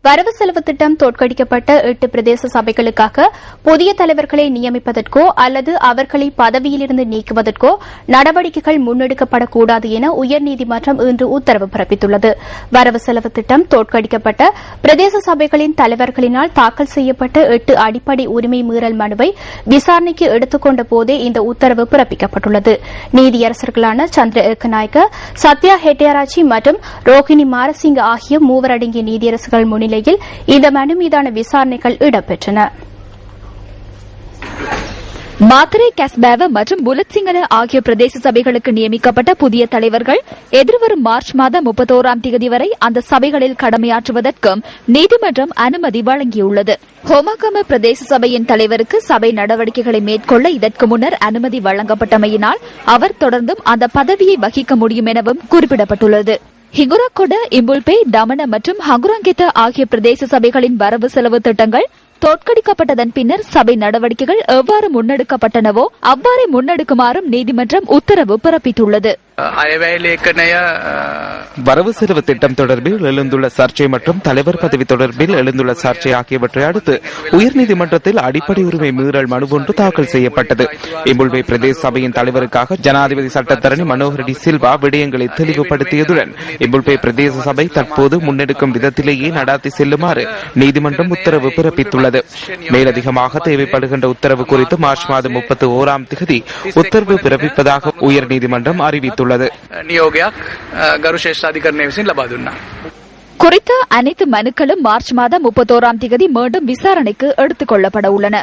வரவு செலவு திட்டம் தோற்கடிக்கப்பட்ட 8 பிரதேச சபைகளுக்காக புதிய தலைவர்களை நியமிப்பதற்கோ அல்லது அவர்களை பதவியிலிருந்து நீக்குவதற்கோ நடவடிக்கைகள் முன்னெடுக்கப்படக்கூடாது என உயர்நீதிமன்றம் இன்று உத்தரவு பிறப்பித்துள்ளது. வரவு செலவு திட்டம் தோற்கடிக்கப்பட்ட பிரதேச சபைகளின் தலைவர்களினால் தாக்கல் செய்யப்பட்ட 8 அடிப்படை உரிமை மீறல் மனுவை விசாரணைக்கு எடுத்துக் கொண்ட போதே இந்த உத்தரவு பிறப்பிக்கப்பட்டுள்ளது. நீதியரசர்களான சந்திர ஏக்கநாயக்க, சத்யா ஹெட்டியாராச்சி மற்றும் ரோஹிணி மாரசிங்க ஆகிய மூவர் அடங்கிய நீதியரசர்கள் முன்னிலையில் இந்த மனு மீதான விசாரணைகள் இடம்பெற்றன. மாத்தறை, கஸ்பேவ மற்றும் புலத்சிங்கல ஆகிய பிரதேச சபைகளுக்கு நியமிக்கப்பட்ட புதிய தலைவர்கள் எதிர்வரும் மார்ச் மாதம் 31ஆம் தேதி வரை அந்த சபைகளில் கடமையாற்றுவதற்கும் நீதிமன்றம் அனுமதி வழங்கியுள்ளது. ஹோமாகம பிரதேச சபையின் தலைவருக்கு சபை நடவடிக்கைகளை மேற்கொள்ள இதற்கு முன்னர் அனுமதி வழங்கப்பட்டமையினால் அவர் தொடர்ந்தும் அந்த பதவியை வகிக்க முடியும் எனவும் குறிப்பிடப்பட்டுள்ளது. ஹிகுராகொட, இம்புல்பே, டமன மற்றும் ஹங்குராங்கெத்த ஆகிய பிரதேச சபைகளின் வரவு செலவு திட்டங்கள் தோற்கடிக்கப்பட்டதன் பின்னர் சபை நடவடிக்கைகள் எவ்வாறு முன்னெடுக்கப்பட்டனவோ அவ்வாறே முன்னெடுக்குமாறும் நீதிமன்றம் உத்தரவு பிறப்பித்துள்ளது. வரவு செலவு திட்டம் தொடர்பில் எழுந்துள்ள சர்ச்சை மற்றும் தலைவர் பதவி தொடர்பில் எழுந்துள்ள சர்ச்சை ஆகியவற்றை அடுத்து உயர்நீதிமன்றத்தில் அடிப்படை உரிமை மீறல் மனு ஒன்று தாக்கல் செய்யப்பட்டது. இம்புல்வே பிரதேச சபையின் தலைவருக்காக ஜனாதிபதி சட்டத்தரணி மனோகர் டி சில்வா விடயங்களை தெளிவுபடுத்தியதுடன் இம்புல்வே பிரதேச சபை தற்போது முன்னெடுக்கும் விதத்திலேயே நடாத்தி செல்லுமாறு நீதிமன்றம் உத்தரவு பிறப்பித்துள்ளது. மேலதிகமாக தேவைப்படுகின்ற உத்தரவு குறித்து மார்ச் மாதம் 31ஆம் தேதி உத்தரவு பிறப்பிப்பதாக உயர்நீதிமன்றம் அறிவித்துள்ளது. குறித்த அனைத்து மனுக்களும் மார்ச் மாதம் 31ஆம் தேதி மீண்டும் விசாரணைக்கு எடுத்துக் கொள்ளப்பட உள்ளன.